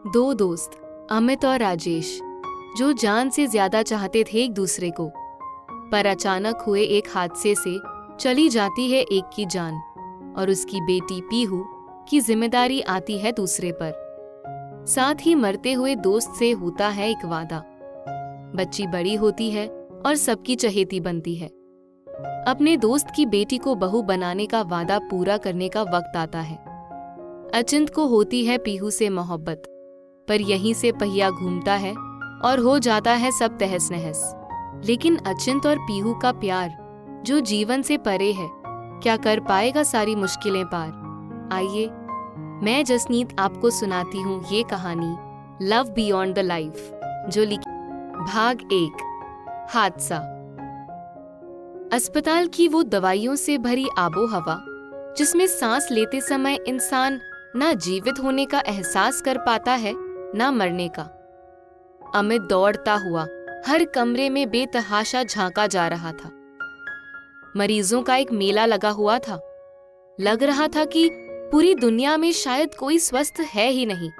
दो दोस्त, अमित और राजेश, जो जान से ज्यादा चाहते थे एक दूसरे को, पर अचानक हुए एक हादसे से चली जाती है एक की जान और उसकी बेटी पीहू की जिम्मेदारी आती है दूसरे पर। साथ ही मरते हुए दोस्त से होता है एक वादा। बच्ची बड़ी होती है और सबकी चहेती बनती है। अपने दोस्त की बेटी को बहू बनाने का वादा पूरा करने का वक्त आता है। अचिंत को होती है पीहू से मोहब्बत, पर यहीं से पहिया घूमता है और हो जाता है सब तहस नहस। लेकिन अचिंत और पीहू का प्यार जो जीवन से परे है, क्या कर पाएगा सारी मुश्किलें पार। आइए, मैं जसनीत आपको सुनाती हूँ ये कहानी लव बियॉन्ड द लाइफ, जो लिखी भाग 1, हादसा। अस्पताल की वो दवाइयों से भरी आबो हवा, जिसमें सांस लेते समय इंसान ना जीवित होने का एहसास कर पाता है ना मरने का। अमित दौड़ता हुआ हर कमरे में बेतहाशा झांका जा रहा था। मरीजों का एक मेला लगा हुआ था। लग रहा था कि पूरी दुनिया में शायद कोई स्वस्थ है ही नहीं,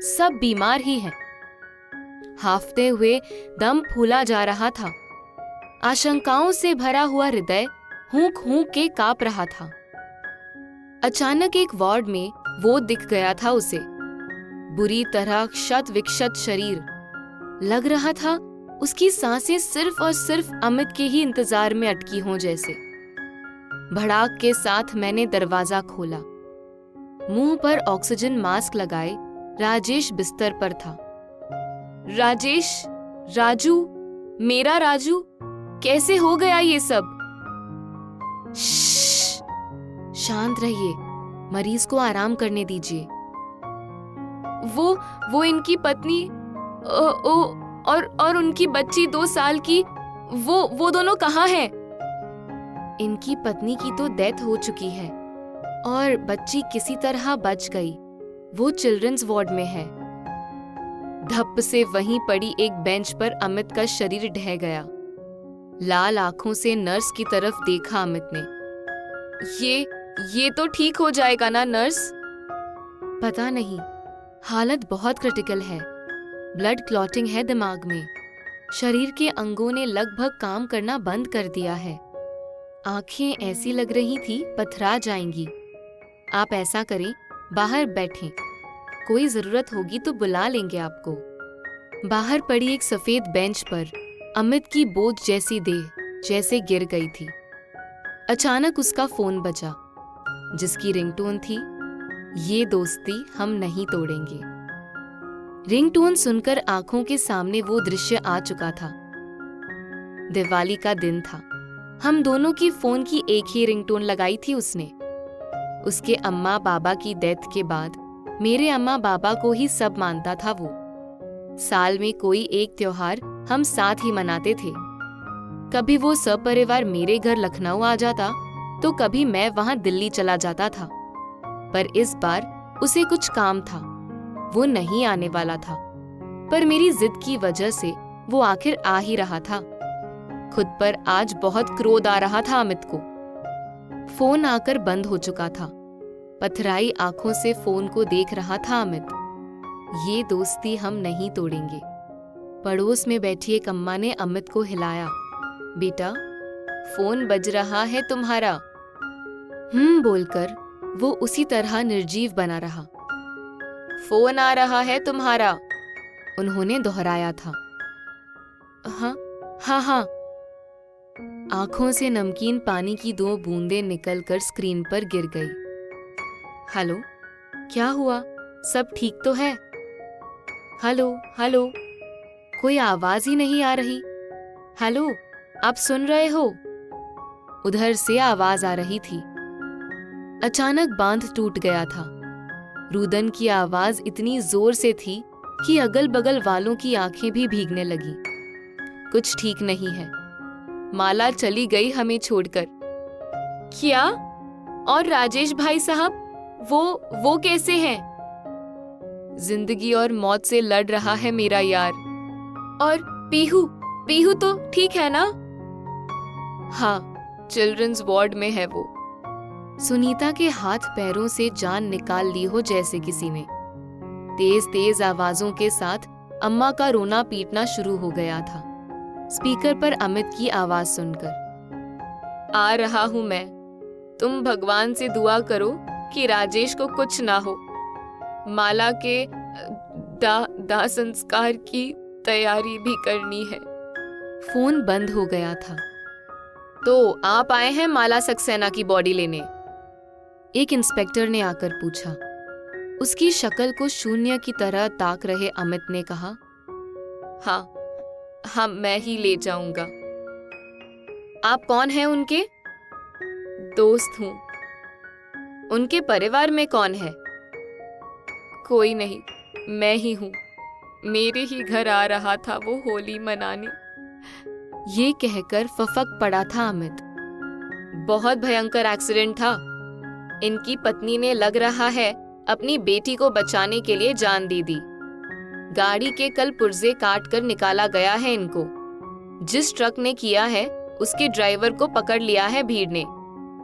सब बीमार ही हैं। हांफते हुए दम फूला जा रहा था। आशंकाओं से भरा हुआ हृदय हूंक हूंक के कांप रहा था। अचानक एक वार्ड में वो दिख गया था उसे। बुरी तरह क्षत विक्षत शरीर। लग रहा था उसकी सांसें सिर्फ और सिर्फ अमित के ही इंतजार में अटकी हों जैसे। भड़ाक के साथ मैंने दरवाजा खोला। मुंह पर ऑक्सीजन मास्क लगाए राजेश बिस्तर पर था। राजेश, राजू, मेरा राजू, कैसे हो गया ये सब? शांत रहिए, मरीज को आराम करने दीजिए। वो इनकी पत्नी और उनकी बच्ची 2 साल की, वो दोनों कहाँ हैं? इनकी पत्नी की तो डेथ हो चुकी है और बच्ची किसी तरह बच गई। वो चिल्ड्रंस वार्ड में है। धप्प से वहीं पड़ी एक बेंच पर अमित का शरीर ढह गया। लाल आंखों से नर्स की तरफ देखा अमित ने। ये तो ठीक हो जाएगा ना नर्स? पता नहीं, हालत बहुत क्रिटिकल है। ब्लड क्लॉटिंग है दिमाग में। शरीर के अंगों ने लगभग काम करना बंद कर दिया है। आंखें ऐसी लग रही थी पथरा जाएंगी। आप ऐसा करें, बाहर बैठें, कोई जरूरत होगी तो बुला लेंगे आपको। बाहर पड़ी एक सफेद बेंच पर अमित की बोझ जैसी देह जैसे गिर गई थी। अचानक उसका फोन बजा, जिसकी रिंगटोन थी, ये दोस्ती हम नहीं तोड़ेंगे। रिंगटोन सुनकर आंखों के सामने वो दृश्य आ चुका था। दिवाली का दिन था। हम दोनों की फोन की एक ही रिंगटोन लगाई थी उसने। उसके अम्मा बाबा की डेथ के बाद मेरे अम्मा बाबा को ही सब मानता था वो। साल में कोई एक त्योहार हम साथ ही मनाते थे। कभी वो सपरिवार मेरे घर लखनऊ आ जाता तो कभी मैं वहां दिल्ली चला जाता था। पर इस बार उसे कुछ काम था, वो नहीं आने वाला था। पर मेरी जिद की वजह से वो आखिर आ ही रहा था। खुद पर आज बहुत क्रोध आ रहा था अमित को। फोन आकर बंद हो चुका था। पथराई आंखों से फोन को देख रहा था अमित। ये दोस्ती हम नहीं तोड़ेंगे। पड़ोस में बैठी एक अम्मा ने अमित को हिलाया। बेटा, फोन बज रहा है तुम्हारा। बोलकर वो उसी तरह निर्जीव बना रहा। फोन आ रहा है तुम्हारा, उन्होंने दोहराया था। हाँ। आंखों से नमकीन पानी की 2 बूंदें निकलकर स्क्रीन पर गिर गई। हेलो, क्या हुआ? सब ठीक तो है? हेलो, कोई आवाज ही नहीं आ रही। हेलो, आप सुन रहे हो? उधर से आवाज आ रही थी। अचानक बांध टूट गया था। रुदन की आवाज इतनी जोर से थी कि अगल बगल वालों की आंखें भी भीगने लगी। कुछ ठीक नहीं है। माला चली गई हमें छोड़कर। क्या? और राजेश भाई साहब, वो कैसे हैं? जिंदगी और मौत से लड़ रहा है मेरा यार। और पीहू तो ठीक है ना? हाँ, चिल्ड्रंस वार्ड में है वो। सुनीता के हाथ पैरों से जान निकाल ली हो जैसे किसी ने। तेज तेज आवाजों के साथ अम्मा का रोना पीटना शुरू हो गया था। स्पीकर पर अमित की आवाज सुनकर, आ रहा हूं मैं, तुम भगवान से दुआ करो कि राजेश को कुछ ना हो। माला के दाह संस्कार की तैयारी भी करनी है। फोन बंद हो गया था। तो आप आए हैं माला सक्सेना की बॉडी लेने? एक इंस्पेक्टर ने आकर पूछा। उसकी शक्ल को शून्य की तरह ताक रहे अमित ने कहा, हाँ, मैं ही ले जाऊंगा। आप कौन हैं उनके? दोस्त हूं। उनके परिवार में कौन है? कोई नहीं, मैं ही हूं। मेरे ही घर आ रहा था वो होली मनाने। ये कहकर फफक पड़ा था अमित। बहुत भयंकर एक्सीडेंट था। इनकी पत्नी ने लग रहा है अपनी बेटी को बचाने के लिए जान दे दी। गाड़ी के कल पुर्जे काट कर निकाला गया है इनको। जिस ट्रक ने किया है उसके ड्राइवर को पकड़ लिया है भीड़ ने।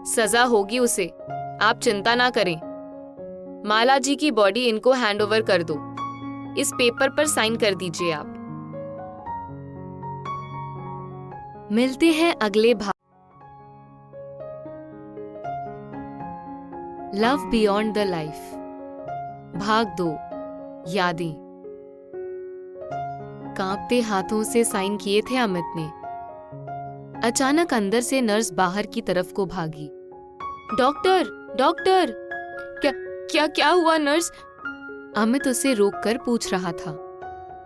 सजा होगी उसे, आप चिंता ना करें। माला जी की बॉडी इनको हैंडओवर कर दो। इस पेपर पर साइन कर दीजिए आप। मिलते हैं अगले भाग। लव बियॉन्ड द लाइफ, भाग 2, यादें। कांपते हाथों से साइन किए थे अमित ने। अचानक अंदर से नर्स बाहर की तरफ को भागी। डॉक्टर, डॉक्टर, क्या हुआ नर्स? अमित उसे रोककर पूछ रहा था।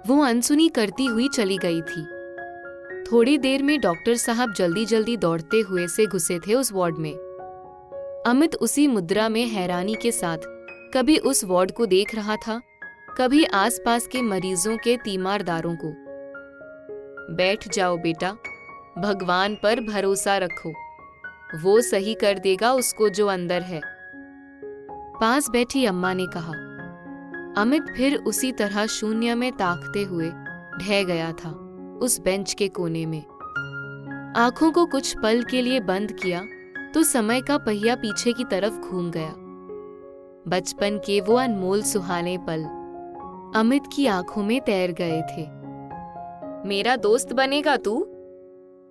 वो अनसुनी करती हुई चली गई थी। थोड़ी देर में डॉक्टर साहब जल्दी जल्दी दौड़ते हुए से घुसे थे उस वार्ड में। अमित उसी मुद्रा में हैरानी के साथ कभी उस वार्ड को देख रहा था, कभी आसपास के मरीजों के तीमारदारों को। बैठ जाओ बेटा, भगवान पर भरोसा रखो, वो सही कर देगा उसको जो अंदर है, पास बैठी अम्मा ने कहा। अमित फिर उसी तरह शून्य में ताकते हुए ढह गया था उस बेंच के कोने में। आंखों को कुछ पल के लिए बंद किया तो समय का पहिया पीछे की तरफ घूम गया। बचपन के वो अनमोल सुहाने पल अमित की आंखों में तैर गए थे। मेरा दोस्त बनेगा तू?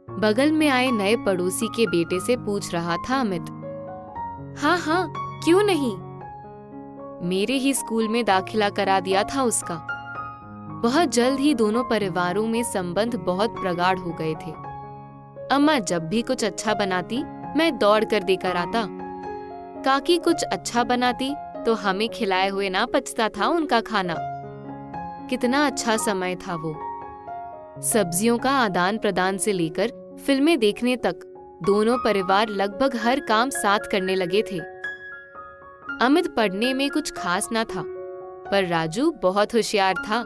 बगल में आए नए पड़ोसी के बेटे से पूछ रहा था अमित। हाँ, क्यों नहीं, मेरे ही स्कूल में दाखिला करा दिया था उसका। बहुत जल्द ही दोनों परिवारों में संबंध बहुत प्रगाढ़ हो गए थे। अम्मा जब भी कुछ अच्छा बनाती मैं दौड़ कर देकर आता। काकी कुछ अच्छा बनाती तो हमें खिलाए हुए ना पचता था उनका खाना। कितना अच्छा समय था वो। सब्जियों का आदान प्रदान से लेकर फिल्में देखने तक दोनों परिवार लगभग हर काम साथ करने लगे थे। अमित पढ़ने में कुछ खास ना था, पर राजू बहुत होशियार था।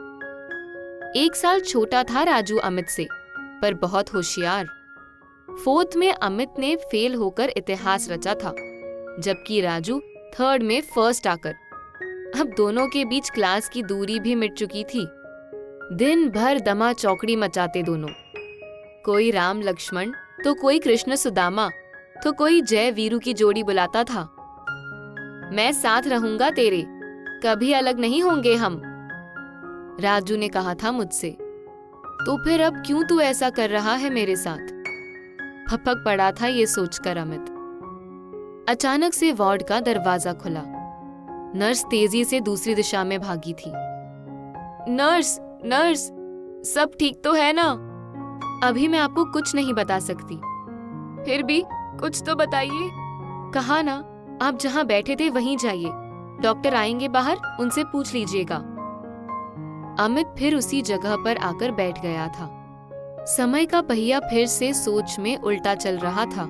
1 साल छोटा था राजू अमित से, पर बहुत होशियार। 4th में अमित ने फेल होकर इतिहास रचा था, जबकि राजू 3rd में फर्स्ट आकर। अब दोनों के बीच क्लास की दूरी भी मिट चुकी थी। दिन भर दमा चौकड़ी मचाते दोनों। कोई राम लक्ष्मण तो कोई कृष्ण सुदामा तो कोई जय वीरू की जोड़ी बुलाता था। मैं साथ रहूंगा तेरे, कभी अलग नहीं होंगे हम, राजू ने कहा था मुझसे। तो फिर अब क्यों तू ऐसा कर रहा है मेरे साथ? फपक पड़ा था ये सोचकर अमित। अचानक से वार्ड का दरवाजा खुला। नर्स तेजी से दूसरी दिशा में भागी थी। नर्स, सब ठीक तो है ना? अभी मैं आपको कुछ नहीं बता सकती। फिर भी कुछ तो बताइए। कहा ना, आप जहां बैठे थे वहीं जाइए। डॉक्टर आएंगे बाहर, उनसे पूछ लीजिएगा। अमित फिर उसी जगह पर आकर बैठ गया था। समय का पहिया फिर से सोच में उल्टा चल रहा था।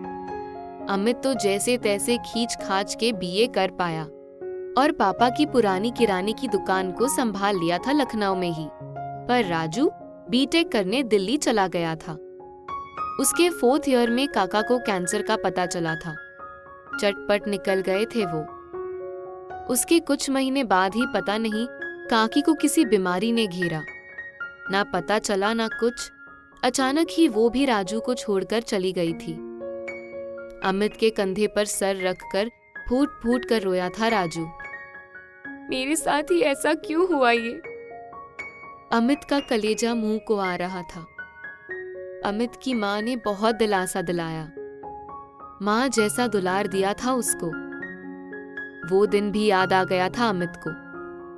अमित तो जैसे तैसे खींच खाच के बीए कर पाया और पापा की पुरानी किराने की दुकान को संभाल लिया था लखनऊ में ही। पर राजू बीटेक करने दिल्ली चला गया था। उसके 4th ईयर में काका को कैंसर का पता चला था। चटपट निकल गए थे वो। उसके कुछ महीने बाद ही पता नहीं काकी को किसी बीमारी ने घेरा। ना पता चला ना कुछ। अचानक ही वो भी राजू को छोड़कर चली गई थी। अमित के कंधे पर सर रखकर फूट फूट कर रोया था राजू। मेरे साथ ही ऐसा क्यों हुआ ये? अमित का कलेजा मुंह को आ रहा था। अमित की माँ ने बहुत दिलासा दिलाया, माँ जैसा दुलार दिया था उसको। वो दिन भी याद आ गया था अमित को।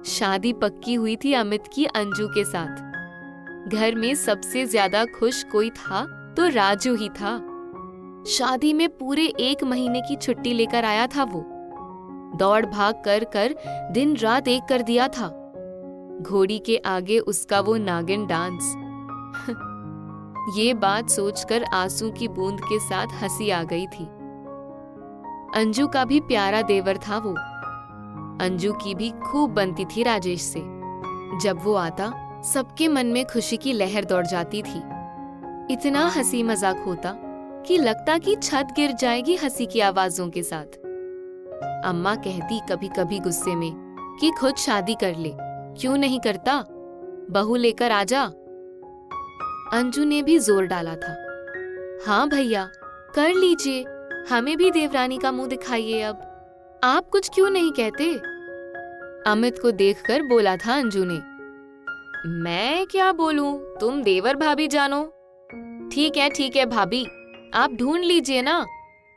शादी पक्की हुई थी अमित की अंजू के साथ। घर में सबसे ज्यादा खुश कोई था तो राजू ही था। शादी में पूरे 1 महीने की छुट्टी लेकर आया था वो। दौड़ भाग कर कर दिन रात एक कर दिया था। घोड़ी के आगे उसका वो नागिन डांस। ये बात सोचकर आंसू की बूंद के साथ हंसी आ गई थी। अंजू का भी प्यारा देवर था वो। अंजू की भी खूब बनती थी राजेश से। जब वो आता सबके मन में खुशी की लहर दौड़ जाती थी। इतना हंसी मजाक होता कि लगता कि छत गिर जाएगी हंसी की आवाजों के साथ। अम्मा कहती कभी कभी गुस्से में कि खुद शादी कर ले, क्यों नहीं करता, बहू लेकर आजा। अंजू ने भी जोर डाला था, हाँ भैया कर लीजिए, हमें भी देवरानी का मुंह दिखाइए, अब आप कुछ क्यों नहीं कहते? अमित को देखकर बोला था अंजू ने। मैं क्या बोलूं, तुम देवर भाभी जानो। ठीक है भाभी, आप ढूंढ लीजिए ना,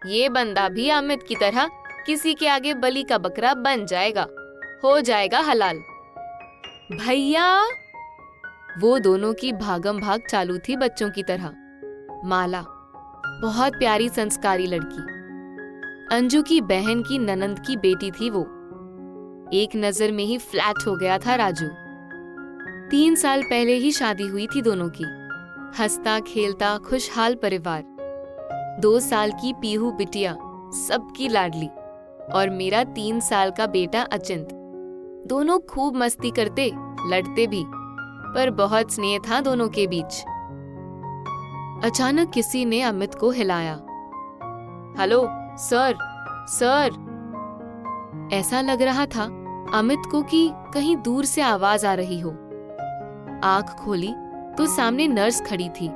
ये बंदा भी अमित की तरह किसी के आगे बलि का बकरा बन जाएगा, हो जाएगा हलाल। भैया, वो दोनों की भागम भाग चालू थी बच्चों की तरह। माला बहुत प्यारी संस्कारी लड़की, अंजू की बहन की ननंद की बेटी थी वो। एक नजर में ही फ्लैट हो गया था राजू। 3 साल पहले ही शादी हुई थी दोनों की। हंसता खेलता खुशहाल परिवार। 2 साल की पीहू बिटिया सबकी लाडली, और मेरा 3 साल का बेटा अचिंत। दोनों खूब मस्ती करते, लड़ते भी, पर बहुत स्नेह था दोनों के बीच। अचानक किसी ने अमित को हिलाया। Hello sir, sir. ऐसा लग रहा था अमित को कि कहीं दूर से आवाज आ रही हो। आंख खोली तो सामने नर्स खड़ी थी।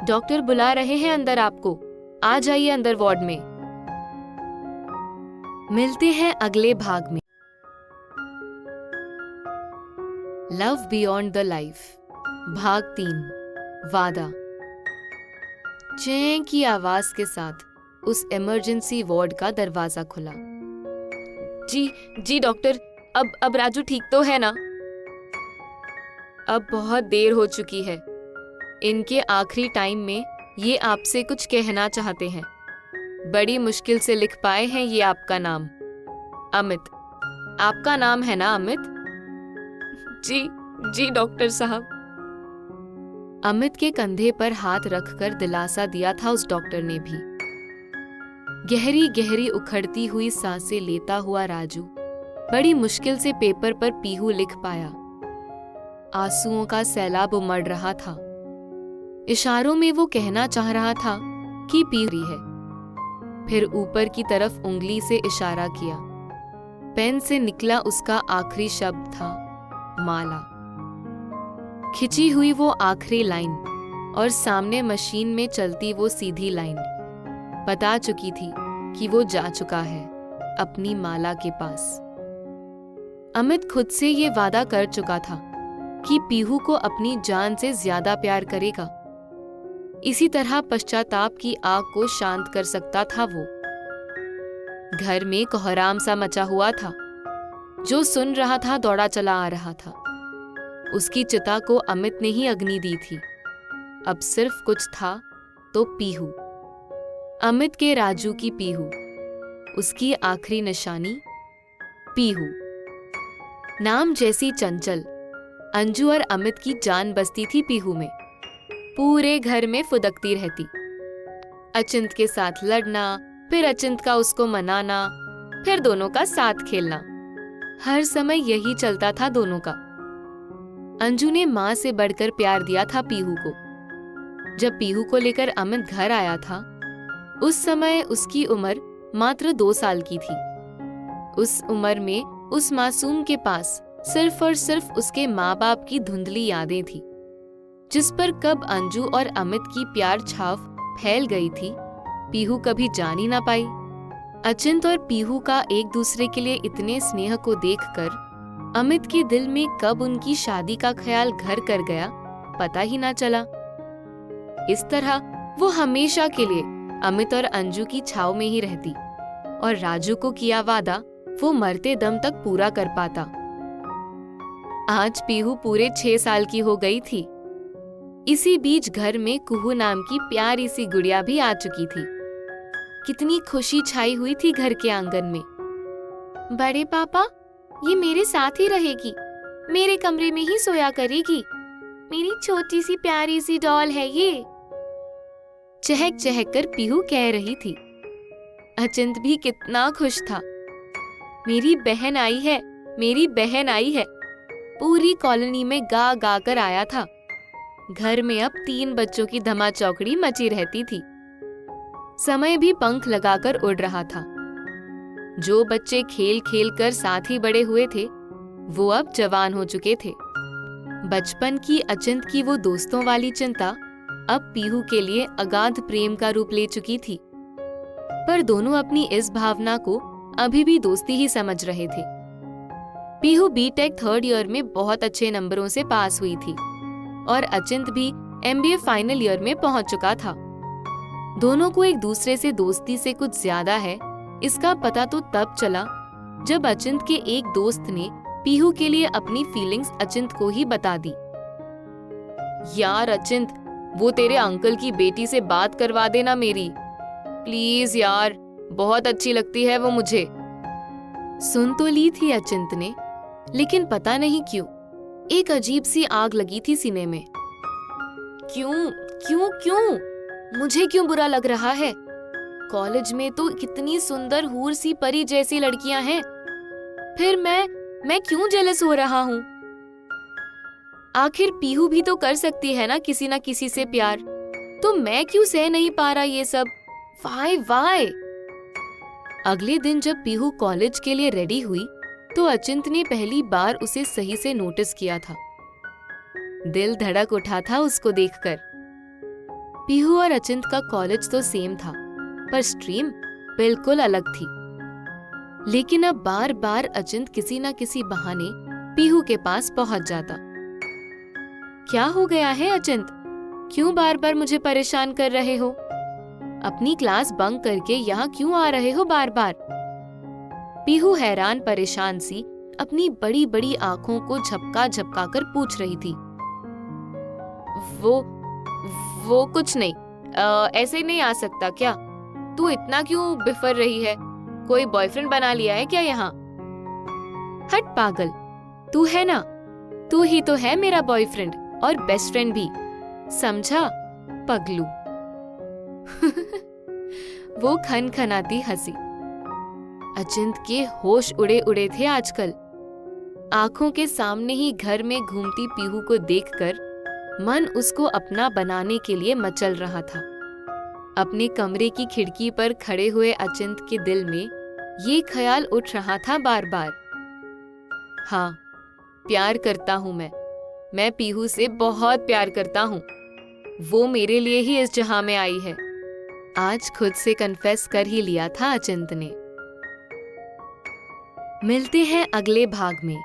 डॉक्टर बुला रहे हैं अंदर आपको, आ जाइए अंदर वार्ड में। मिलते हैं अगले भाग में। लव बियॉन्ड द लाइफ भाग 3 वादा। चैं की आवाज के साथ उस इमरजेंसी वार्ड का दरवाजा खुला। जी डॉक्टर, अब राजू ठीक तो है ना? अब बहुत देर हो चुकी है। इनके आखिरी टाइम में ये आपसे कुछ कहना चाहते हैं। बड़ी मुश्किल से लिख पाए हैं ये आपका नाम, अमित। आपका नाम है ना अमित? जी डॉक्टर साहब। अमित के कंधे पर हाथ रखकर दिलासा दिया था उस डॉक्टर ने भी। गहरी गहरी उखड़ती हुई सांसें लेता हुआ राजू बड़ी मुश्किल से पेपर पर पीहू लिख पाया। आंसुओं का सैलाब उमड़ रहा था। इशारों में वो कहना चाह रहा था कि पीहू है। फिर ऊपर की तरफ उंगली से इशारा किया। पेन से निकला उसका आखिरी शब्द था, माला। खिंची हुई वो आखिरी लाइन, और सामने मशीन में चलती वो सीधी लाइन बता चुकी थी कि वो जा चुका है अपनी माला के पास। अमित खुद से ये वादा कर चुका था कि पीहू को अपनी जान से ज्यादा प्यार करेगा। इसी तरह पश्चाताप की आग को शांत कर सकता था वो। घर में कोहराम सा मचा हुआ था। जो सुन रहा था दौड़ा चला आ रहा था। उसकी चिता को अमित ने ही अग्नि दी थी। अब सिर्फ कुछ था तो पीहू, अमित के राजू की पीहू, उसकी आखिरी निशानी पीहू। नाम जैसी चंचल, अंजू और अमित की जान बसती थी पीहू में। पूरे घर में फुदकती रहती। अचिंत के साथ लड़ना, फिर अचिंत का उसको मनाना, फिर दोनों का साथ खेलना, हर समय यही चलता था दोनों का। अंजू ने माँ से बढ़कर प्यार दिया था पीहू को। जब पीहू को लेकर अमित घर आया था, उस समय उसकी उम्र मात्र 2 साल की थी। उस उम्र में उस मासूम के पास सिर्फ और सिर्फ उसके माँ बाप की धुंधली यादें थी, जिस पर कब अंजू और अमित की प्यार छाव फैल गई थी, पीहू कभी जान ही ना पाई। अचिंत और पीहू का एक दूसरे के लिए इतने स्नेह को देखकर अमित के दिल में कब उनकी शादी का ख्याल घर कर गया पता ही ना चला। इस तरह वो हमेशा के लिए अमित और अंजू की छाव में ही रहती और राजू को किया वादा वो मरते दम तक पूरा कर पाता। आज पीहू पूरे 6 साल की हो गई थी। इसी बीच घर में कुहू नाम की प्यारी सी गुड़िया भी आ चुकी थी। कितनी खुशी छाई हुई थी घर के आंगन में। बड़े पापा, ये मेरे साथ ही रहेगी, मेरे कमरे में ही सोया करेगी, मेरी छोटी सी प्यारी सी डॉल है ये, चहक चहक कर पीहू कह रही थी। अचिंत भी कितना खुश था। मेरी बहन आई है, मेरी बहन आई है, पूरी कॉलोनी में गा गा कर आया था। घर में अब 3 बच्चों की धमाचौकड़ी मची रहती थी। समय भी पंख लगाकर उड़ रहा था। जो बच्चे खेल खेल कर साथ ही बड़े हुए थे वो अब जवान हो चुके थे। बचपन की अचिंत की वो दोस्तों वाली चिंता अब पीहू के लिए अगाध प्रेम का रूप ले चुकी थी। पर दोनों अपनी इस भावना को अभी भी दोस्ती ही समझ रहे थे। पीहू बीटेक 3rd ईयर में बहुत अच्छे नंबरों से पास हुई थी और अचिंत भी MBA फाइनल ईयर में पहुंच चुका था। दोनों को एक दूसरे से दोस्ती से कुछ ज्यादा है इसका पता तो तब चला जब अचिंत के एक दोस्त ने पीहू के लिए अपनी फीलिंग्स अचिंत को ही बता दी। यार अचिंत, वो तेरे अंकल की बेटी से बात करवा देना मेरी, प्लीज यार, बहुत अच्छी लगती है वो मुझे। सुन तो ली थी अचिंत ने, लेकिन पता नहीं क्यों एक अजीब सी आग लगी थी सीने में। क्यों क्यों क्यों मुझे क्यों बुरा लग रहा है? कॉलेज में तो कितनी सुंदर हूर सी परी जैसी लड़कियां हैं, फिर मैं क्यों जेलस हो रहा हूँ? आखिर पीहू भी तो कर सकती है ना किसी से प्यार, तो मैं क्यों सह नहीं पा रहा ये सब? वाई। अगले दिन जब पीहू कॉलेज के लिए रेडी हुई तो अचिंत ने पहली बार उसे सही से नोटिस किया था। दिल धड़क उठा था उसको देखकर। पीहू और अचिंत का कॉलेज तो सेम था, पर स्ट्रीम बिल्कुल अलग थी। लेकिन अब बार बार अचिंत किसी न किसी बहाने पीहू के पास पहुंच जाता। क्या हो गया है अचिंत? क्यों बार बार मुझे परेशान कर रहे हो? अपनी क्लास बंक करके यहाँ क्यों आ रहे हो बार बार? पीहू हैरान परेशान सी अपनी बड़ी बड़ी आंखों को झपका झपका कर पूछ रही थी। वो कुछ नहीं, ऐसे नहीं आ सकता क्या? तू इतना क्यों बिफर रही है? कोई बॉयफ्रेंड बना लिया है क्या यहाँ? हट पागल, तू है ना, तू ही तो है मेरा बॉयफ्रेंड और बेस्ट फ्रेंड भी, समझा पगलू। वो खनखनाती हंसी। अचिंत के होश उड़े उड़े थे आजकल। आंखों के सामने ही घर में घूमती पीहू को देखकर मन उसको अपना बनाने के लिए मचल रहा था। अपने कमरे की खिड़की पर खड़े हुए अचिंत के दिल में ये ख्याल उठ रहा था बार बार। हाँ, प्यार करता हूँ मैं पीहू से बहुत प्यार करता हूँ। वो मेरे लिए ही इस जहां में आई है। आज खुद से कन्फेस कर ही लिया था अचिंत ने। मिलते हैं अगले भाग में।